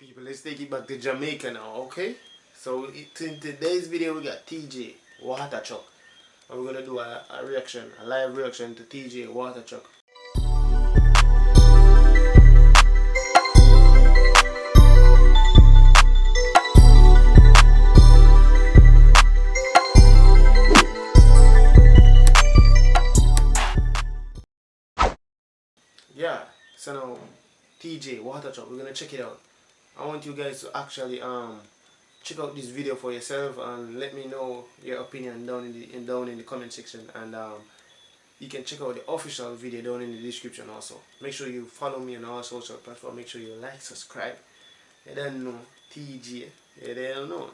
People, let's take it back to Jamaica now, okay? So in today's video we got TJ Water Truck, and we're gonna do a reaction, a live reaction to TJ Water Truck. Yeah, so now TJ Water Truck, we're gonna check it out. I want you guys to actually check out this video for yourself and let me know your opinion down in the comment section, and you can check out the official video down in the description also. Make sure you follow me on all social platforms. Make sure you like, subscribe. You don't know TJ, you don't know.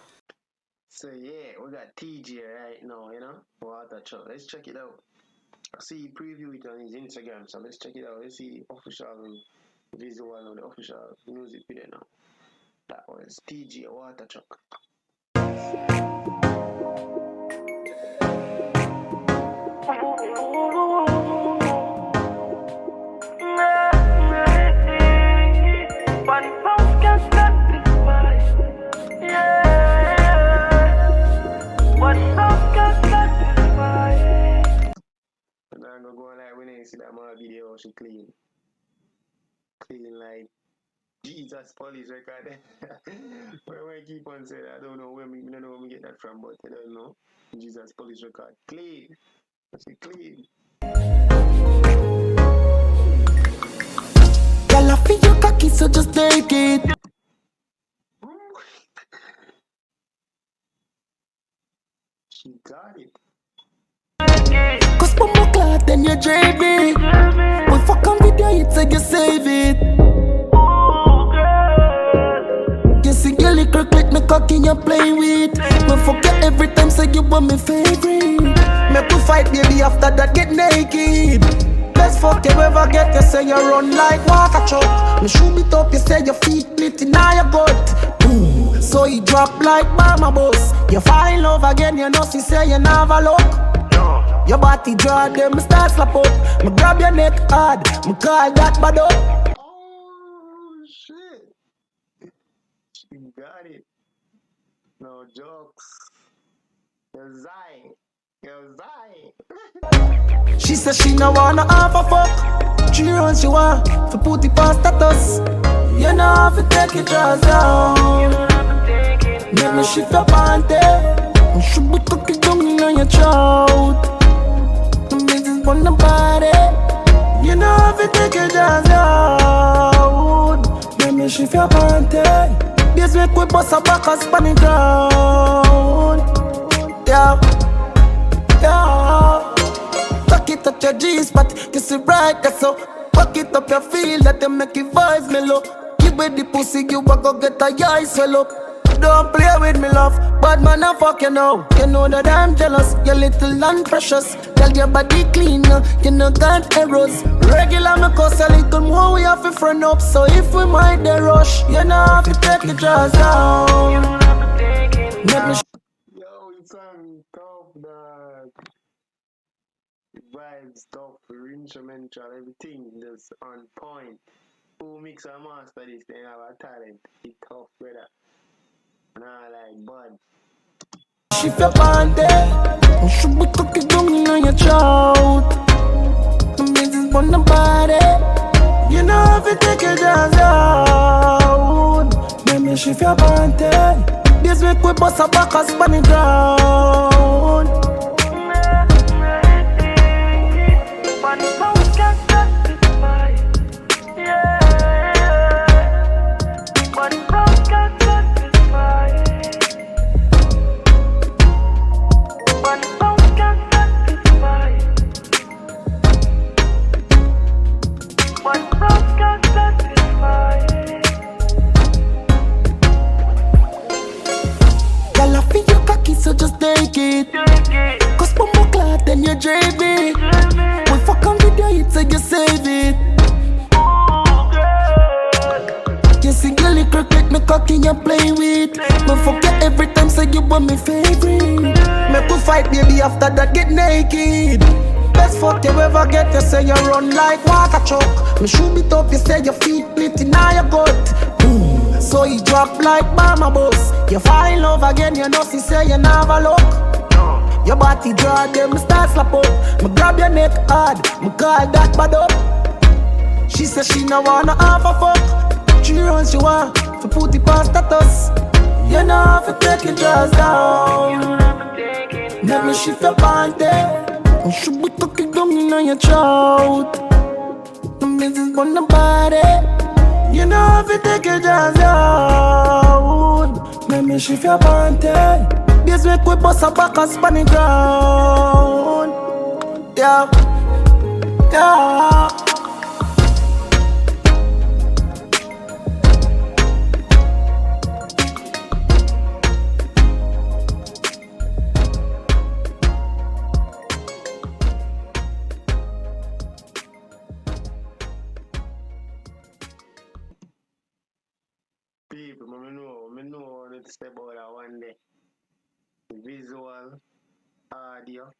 So yeah, we got TJ right now, you know, Water Truck. Let's check it out. I see he preview it on his Instagram, so let's check it out. Let's see the official visual on the official music video now. That was TJ Water Truck. I'm gonna go like when I see that more video, she clean like Jesus police record. But when I keep on saying, I don't know where me get that from, but I don't know. Jesus police record clean. She clean. Girl, I feel your cocky, so just take it. She got it. Cause when my glad, then you drive me. We fuck on video, you take you save it. You see your little click, me cocky you play with. We fuck you every time, say you want me favorite. Make we fight, baby, after that get naked. Best fuck you ever get, you say you run like water truck. Me shoot it up, you say your feet lit in your gut. Boom, so you drop like mama boss. You fall in love again, you know she say you never look. Your body draw them, start slap up. Me grab your neck hard, me call that bad up. Oh shit. She got it. No jokes. You're Zai. You're Zai. She said she no wanna have a fuck. She runs, she want to put it past status. You know how to take your jaws down. Make me shift your panty. You should be cooking down in your throat. On the body, you know if you take your jaws down. Let me shift your panty. This week we bust a back and span it down. Yeah, yeah. Tuck it up your G-spot, kiss it right there, so fuck it up your feel that they make it vibes mellow. Give it the pussy, you a go get a eye swell up. Don't play with me, love. Bad man, I fuck you know. You know that I'm jealous. You're little and precious. Tell your body clean, you know got errors. Regular, me cause a little more. We have to front up. So if we might the rush, you know have to take the jaws down. Make me Yo, it's on top, dog. Vibes, top, instrumental, everything just on point. Who mix and master this, they have a talent. It's tough, brother. Nah, like bud. shift your panty. You should be cooking down in your throat. The business on the body. You know if you take your jaws down. Let me shift your panty. This week we bust a back and span it down. So just take it. Cause when my glad, then you drive me. We fuck on video, you say you save it. You see your little click, me cocky you play with. Me fuck you every time, say you want me favorite. Make we fight, baby, after that get naked. Best fuck you ever get, you say you run like water truck. Me shoot it up, you say your feet lit in your gut. Boom. So so he drop like Mama Bus. You fall in love again, you know, she say you never look. Your body draw them start slap up. Me grab your neck hard, me call that bad up. She say she no wanna have a fuck. She runs she want to put it past status. You know how to take your jaws down. Let me shift your panty. You should be tucking down in your throat. The business on the body. You know how to take your jaws down. Let me shift your panty. This week we bust a back and span it ground. Yeah, yeah. People, me know I need to step out that one day. Visual, audio,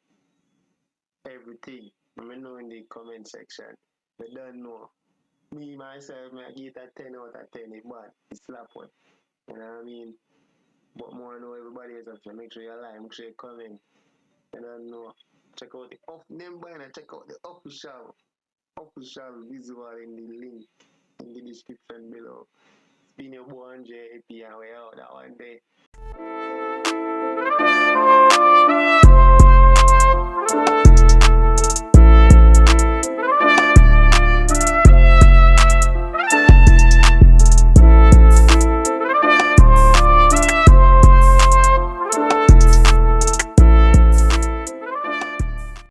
everything. Me know in the comment section. Me don't know. Me myself, I give it a 10 out of 10. It's bad. It's slap one. You know what I mean? But more know everybody is up to make sure you like, make sure you comment. You don't know. Check out the check out the official visual in the link in the description below. It's been your boy Andre AP and we're out that one day.